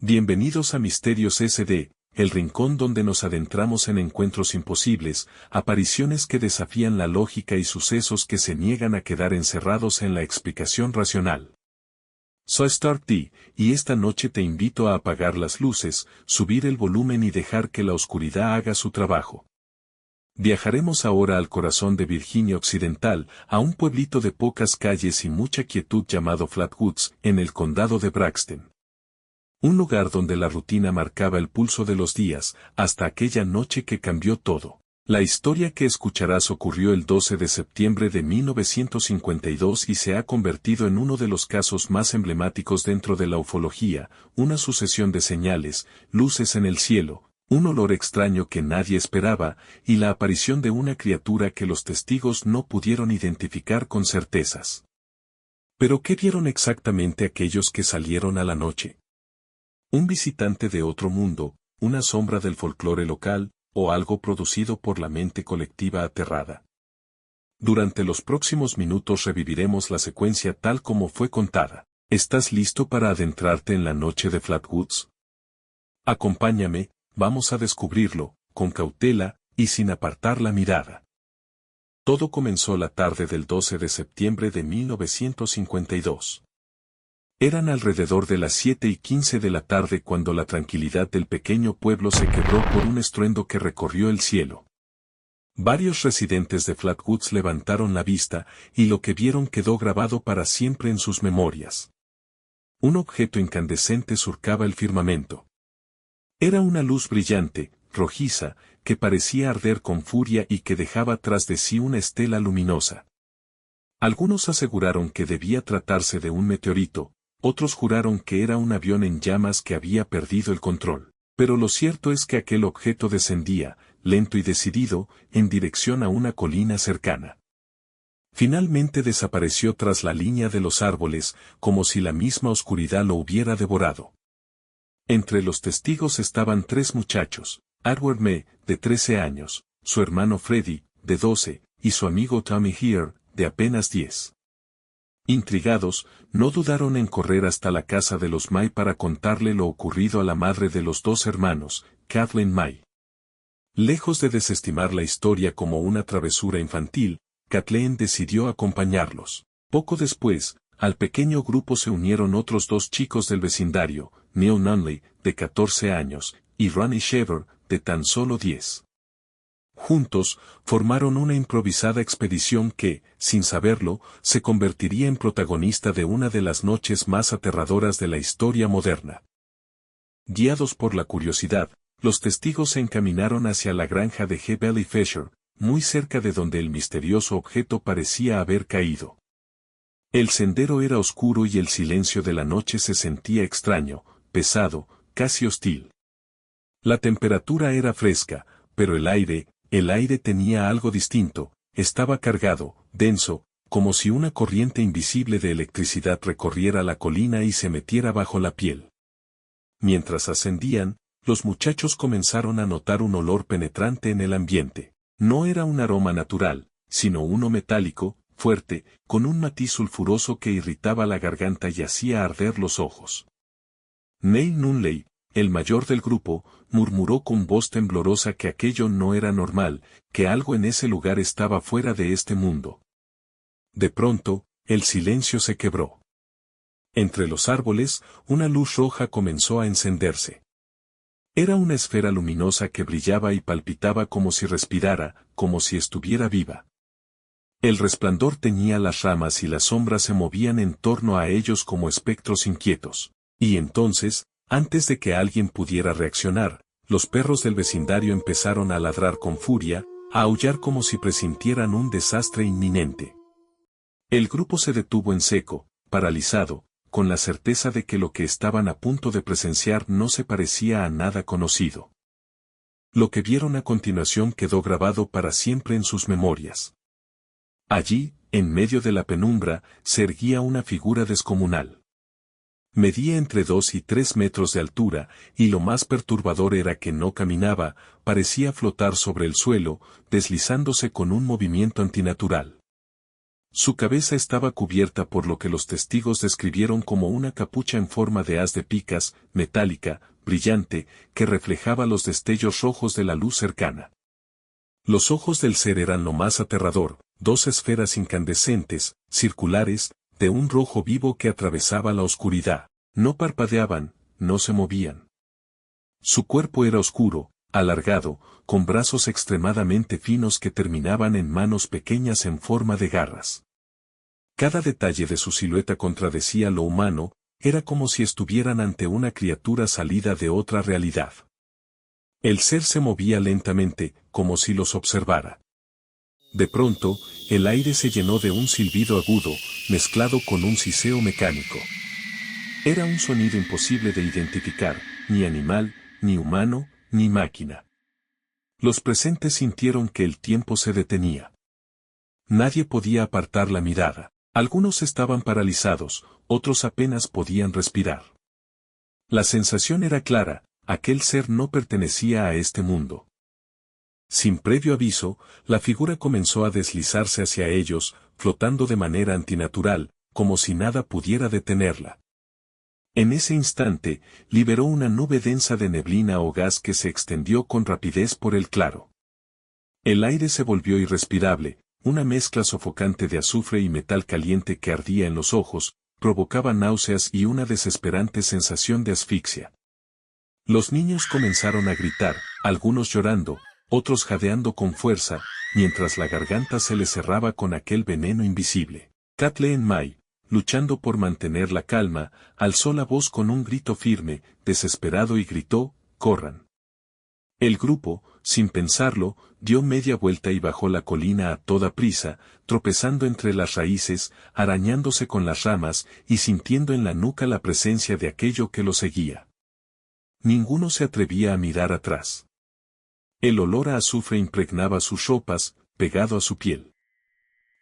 Bienvenidos a Misterios SD, el rincón donde nos adentramos en encuentros imposibles, apariciones que desafían la lógica y sucesos que se niegan a quedar encerrados en la explicación racional. Soy Star T, y esta noche te invito a apagar las luces, subir el volumen y dejar que la oscuridad haga su trabajo. Viajaremos ahora al corazón de Virginia Occidental, a un pueblito de pocas calles y mucha quietud llamado Flatwoods, en el condado de Braxton. Un lugar donde la rutina marcaba el pulso de los días, hasta aquella noche que cambió todo. La historia que escucharás ocurrió el 12 de septiembre de 1952 y se ha convertido en uno de los casos más emblemáticos dentro de la ufología, una sucesión de señales, luces en el cielo, un olor extraño que nadie esperaba, y la aparición de una criatura que los testigos no pudieron identificar con certezas. ¿Pero qué vieron exactamente aquellos que salieron a la noche? ¿Un visitante de otro mundo, una sombra del folclore local, o algo producido por la mente colectiva aterrada? Durante los próximos minutos reviviremos la secuencia tal como fue contada. ¿Estás listo para adentrarte en la noche de Flatwoods? Acompáñame, vamos a descubrirlo, con cautela, y sin apartar la mirada. Todo comenzó la tarde del 12 de septiembre de 1952. Eran alrededor de las 7:15 de la tarde cuando la tranquilidad del pequeño pueblo se quebró por un estruendo que recorrió el cielo. Varios residentes de Flatwoods levantaron la vista, y lo que vieron quedó grabado para siempre en sus memorias. Un objeto incandescente surcaba el firmamento. Era una luz brillante, rojiza, que parecía arder con furia y que dejaba tras de sí una estela luminosa. Algunos aseguraron que debía tratarse de un meteorito. Otros juraron que era un avión en llamas que había perdido el control. Pero lo cierto es que aquel objeto descendía, lento y decidido, en dirección a una colina cercana. Finalmente desapareció tras la línea de los árboles, como si la misma oscuridad lo hubiera devorado. Entre los testigos estaban tres muchachos, Edward May, de 13 años, su hermano Freddie, de 12, y su amigo Tommy Heer, de apenas 10. Intrigados, no dudaron en correr hasta la casa de los May para contarle lo ocurrido a la madre de los dos hermanos, Kathleen May. Lejos de desestimar la historia como una travesura infantil, Kathleen decidió acompañarlos. Poco después, al pequeño grupo se unieron otros dos chicos del vecindario, Neil Nunley, de 14 años, y Ronnie Shaver, de tan solo 10. Juntos, formaron una improvisada expedición que, sin saberlo, se convertiría en protagonista de una de las noches más aterradoras de la historia moderna. Guiados por la curiosidad, los testigos se encaminaron hacia la granja de G. Belly Fisher, muy cerca de donde el misterioso objeto parecía haber caído. El sendero era oscuro y el silencio de la noche se sentía extraño, pesado, casi hostil. La temperatura era fresca, pero el aire tenía algo distinto, estaba cargado, denso, como si una corriente invisible de electricidad recorriera la colina y se metiera bajo la piel. Mientras ascendían, los muchachos comenzaron a notar un olor penetrante en el ambiente. No era un aroma natural, sino uno metálico, fuerte, con un matiz sulfuroso que irritaba la garganta y hacía arder los ojos. Neil Nunley, el mayor del grupo, murmuró con voz temblorosa que aquello no era normal, que algo en ese lugar estaba fuera de este mundo. De pronto, el silencio se quebró. Entre los árboles, una luz roja comenzó a encenderse. Era una esfera luminosa que brillaba y palpitaba como si respirara, como si estuviera viva. El resplandor teñía las ramas y las sombras se movían en torno a ellos como espectros inquietos. Y entonces, antes de que alguien pudiera reaccionar, los perros del vecindario empezaron a ladrar con furia, a aullar como si presintieran un desastre inminente. El grupo se detuvo en seco, paralizado, con la certeza de que lo que estaban a punto de presenciar no se parecía a nada conocido. Lo que vieron a continuación quedó grabado para siempre en sus memorias. Allí, en medio de la penumbra, se erguía una figura descomunal. Medía entre 2 y 3 metros de altura, y lo más perturbador era que no caminaba, parecía flotar sobre el suelo, deslizándose con un movimiento antinatural. Su cabeza estaba cubierta por lo que los testigos describieron como una capucha en forma de haz de picas, metálica, brillante, que reflejaba los destellos rojos de la luz cercana. Los ojos del ser eran lo más aterrador, dos esferas incandescentes, circulares, de un rojo vivo que atravesaba la oscuridad. No parpadeaban, no se movían. Su cuerpo era oscuro, alargado, con brazos extremadamente finos que terminaban en manos pequeñas en forma de garras. Cada detalle de su silueta contradecía lo humano, era como si estuvieran ante una criatura salida de otra realidad. El ser se movía lentamente, como si los observara. De pronto, el aire se llenó de un silbido agudo, mezclado con un siseo mecánico. Era un sonido imposible de identificar, ni animal, ni humano, ni máquina. Los presentes sintieron que el tiempo se detenía. Nadie podía apartar la mirada. Algunos estaban paralizados, otros apenas podían respirar. La sensación era clara, aquel ser no pertenecía a este mundo. Sin previo aviso, la figura comenzó a deslizarse hacia ellos, flotando de manera antinatural, como si nada pudiera detenerla. En ese instante, liberó una nube densa de neblina o gas que se extendió con rapidez por el claro. El aire se volvió irrespirable, una mezcla sofocante de azufre y metal caliente que ardía en los ojos, provocaba náuseas y una desesperante sensación de asfixia. Los niños comenzaron a gritar, algunos llorando, otros jadeando con fuerza, mientras la garganta se les cerraba con aquel veneno invisible. Kathleen May, luchando por mantener la calma, alzó la voz con un grito firme, desesperado y gritó, «¡Corran!». El grupo, sin pensarlo, dio media vuelta y bajó la colina a toda prisa, tropezando entre las raíces, arañándose con las ramas y sintiendo en la nuca la presencia de aquello que lo seguía. Ninguno se atrevía a mirar atrás. El olor a azufre impregnaba sus ropas, pegado a su piel.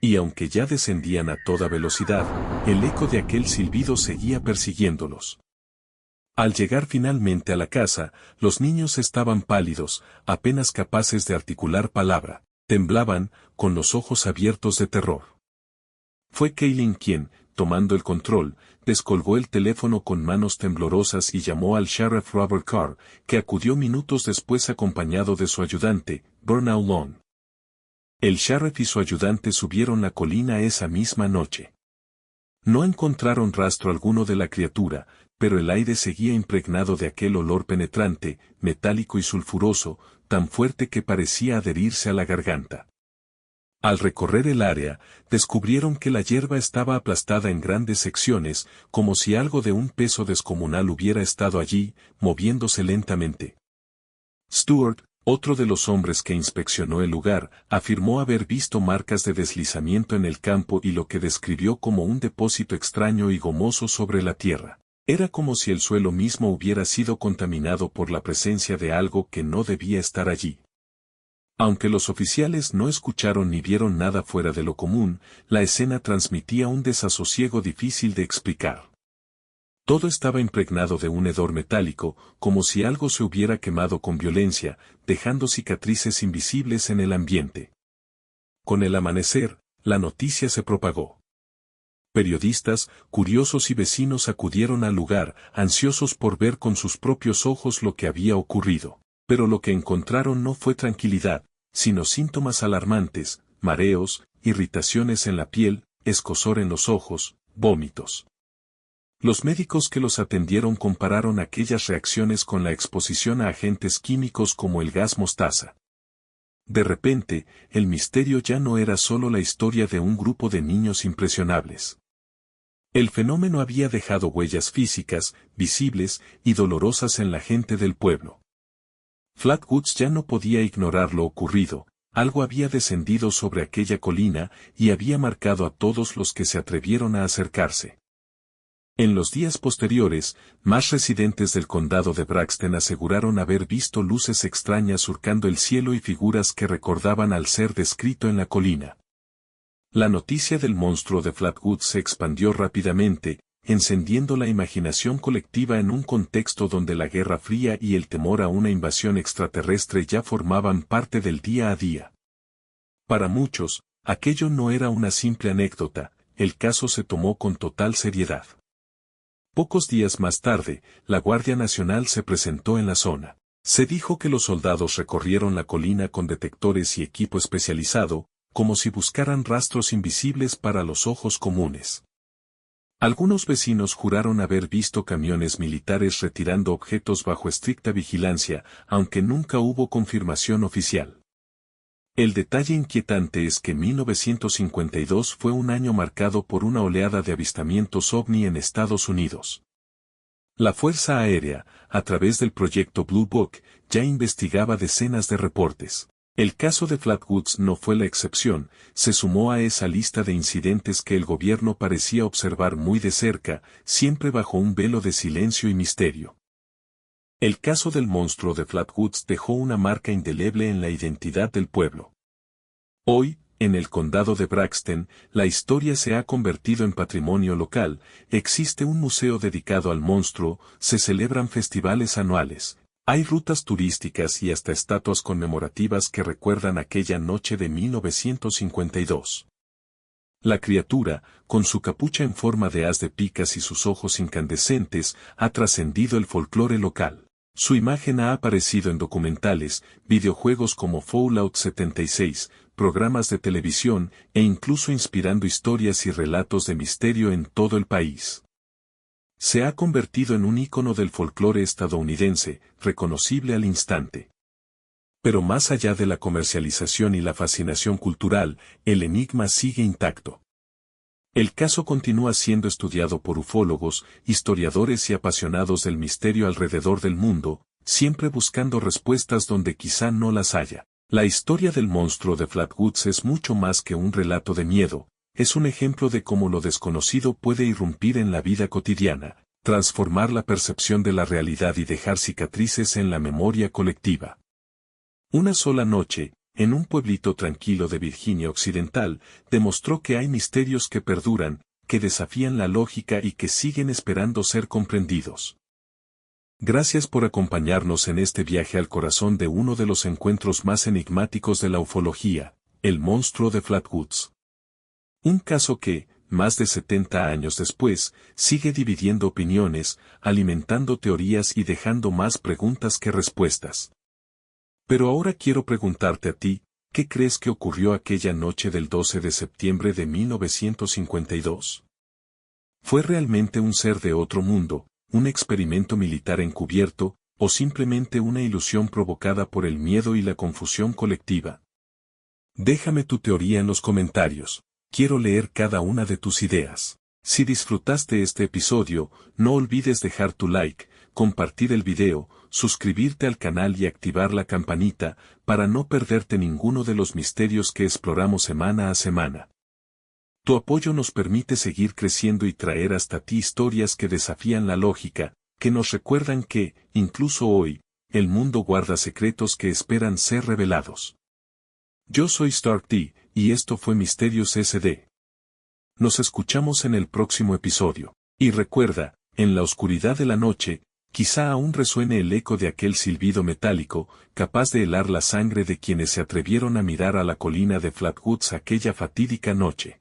Y aunque ya descendían a toda velocidad, el eco de aquel silbido seguía persiguiéndolos. Al llegar finalmente a la casa, los niños estaban pálidos, apenas capaces de articular palabra, temblaban, con los ojos abiertos de terror. Fue Kaylin quien, tomando el control, descolgó el teléfono con manos temblorosas y llamó al sheriff Robert Carr, que acudió minutos después acompañado de su ayudante, Burnow Long. El sheriff y su ayudante subieron la colina esa misma noche. No encontraron rastro alguno de la criatura, pero el aire seguía impregnado de aquel olor penetrante, metálico y sulfuroso, tan fuerte que parecía adherirse a la garganta. Al recorrer el área, descubrieron que la hierba estaba aplastada en grandes secciones, como si algo de un peso descomunal hubiera estado allí, moviéndose lentamente. Stuart, otro de los hombres que inspeccionó el lugar, afirmó haber visto marcas de deslizamiento en el campo y lo que describió como un depósito extraño y gomoso sobre la tierra. Era como si el suelo mismo hubiera sido contaminado por la presencia de algo que no debía estar allí. Aunque los oficiales no escucharon ni vieron nada fuera de lo común, la escena transmitía un desasosiego difícil de explicar. Todo estaba impregnado de un hedor metálico, como si algo se hubiera quemado con violencia, dejando cicatrices invisibles en el ambiente. Con el amanecer, la noticia se propagó. Periodistas, curiosos y vecinos acudieron al lugar, ansiosos por ver con sus propios ojos lo que había ocurrido. Pero lo que encontraron no fue tranquilidad, sino síntomas alarmantes, mareos, irritaciones en la piel, escozor en los ojos, vómitos. Los médicos que los atendieron compararon aquellas reacciones con la exposición a agentes químicos como el gas mostaza. De repente, el misterio ya no era solo la historia de un grupo de niños impresionables. El fenómeno había dejado huellas físicas, visibles y dolorosas en la gente del pueblo. Flatwoods ya no podía ignorar lo ocurrido, algo había descendido sobre aquella colina y había marcado a todos los que se atrevieron a acercarse. En los días posteriores, más residentes del condado de Braxton aseguraron haber visto luces extrañas surcando el cielo y figuras que recordaban al ser descrito en la colina. La noticia del monstruo de Flatwoods se expandió rápidamente, encendiendo la imaginación colectiva en un contexto donde la Guerra Fría y el temor a una invasión extraterrestre ya formaban parte del día a día. Para muchos, Aquello no era una simple anécdota, el caso se tomó con total seriedad. Pocos días más tarde, la Guardia Nacional se presentó en la zona. Se dijo que los soldados recorrieron la colina con detectores y equipo especializado, como si buscaran rastros invisibles para los ojos comunes. Algunos vecinos juraron haber visto camiones militares retirando objetos bajo estricta vigilancia, aunque nunca hubo confirmación oficial. El detalle inquietante es que 1952 fue un año marcado por una oleada de avistamientos ovni en Estados Unidos. La Fuerza Aérea, a través del proyecto Blue Book, ya investigaba decenas de reportes. El caso de Flatwoods no fue la excepción, se sumó a esa lista de incidentes que el gobierno parecía observar muy de cerca, siempre bajo un velo de silencio y misterio. El caso del monstruo de Flatwoods dejó una marca indeleble en la identidad del pueblo. Hoy, en el condado de Braxton, la historia se ha convertido en patrimonio local, existe un museo dedicado al monstruo, se celebran festivales anuales. Hay rutas turísticas y hasta estatuas conmemorativas que recuerdan aquella noche de 1952. La criatura, con su capucha en forma de haz de picas y sus ojos incandescentes, ha trascendido el folclore local. Su imagen ha aparecido en documentales, videojuegos como Fallout 76, programas de televisión e incluso inspirando historias y relatos de misterio en todo el país. Se ha convertido en un ícono del folclore estadounidense, reconocible al instante. Pero más allá de la comercialización y la fascinación cultural, el enigma sigue intacto. El caso continúa siendo estudiado por ufólogos, historiadores y apasionados del misterio alrededor del mundo, siempre buscando respuestas donde quizá no las haya. La historia del monstruo de Flatwoods es mucho más que un relato de miedo, es un ejemplo de cómo lo desconocido puede irrumpir en la vida cotidiana, transformar la percepción de la realidad y dejar cicatrices en la memoria colectiva. Una sola noche, en un pueblito tranquilo de Virginia Occidental, demostró que hay misterios que perduran, que desafían la lógica y que siguen esperando ser comprendidos. Gracias por acompañarnos en este viaje al corazón de uno de los encuentros más enigmáticos de la ufología, el monstruo de Flatwoods. Un caso que, más de 70 años después, sigue dividiendo opiniones, alimentando teorías y dejando más preguntas que respuestas. Pero ahora quiero preguntarte a ti, ¿qué crees que ocurrió aquella noche del 12 de septiembre de 1952? ¿Fue realmente un ser de otro mundo, un experimento militar encubierto, o simplemente una ilusión provocada por el miedo y la confusión colectiva? Déjame tu teoría en los comentarios. Quiero leer cada una de tus ideas. Si disfrutaste este episodio, no olvides dejar tu like, compartir el video, suscribirte al canal y activar la campanita, para no perderte ninguno de los misterios que exploramos semana a semana. Tu apoyo nos permite seguir creciendo y traer hasta ti historias que desafían la lógica, que nos recuerdan que, incluso hoy, el mundo guarda secretos que esperan ser revelados. Yo soy Stark D, y esto fue Misterios SD. Nos escuchamos en el próximo episodio. Y recuerda, en la oscuridad de la noche, quizá aún resuene el eco de aquel silbido metálico, capaz de helar la sangre de quienes se atrevieron a mirar a la colina de Flatwoods aquella fatídica noche.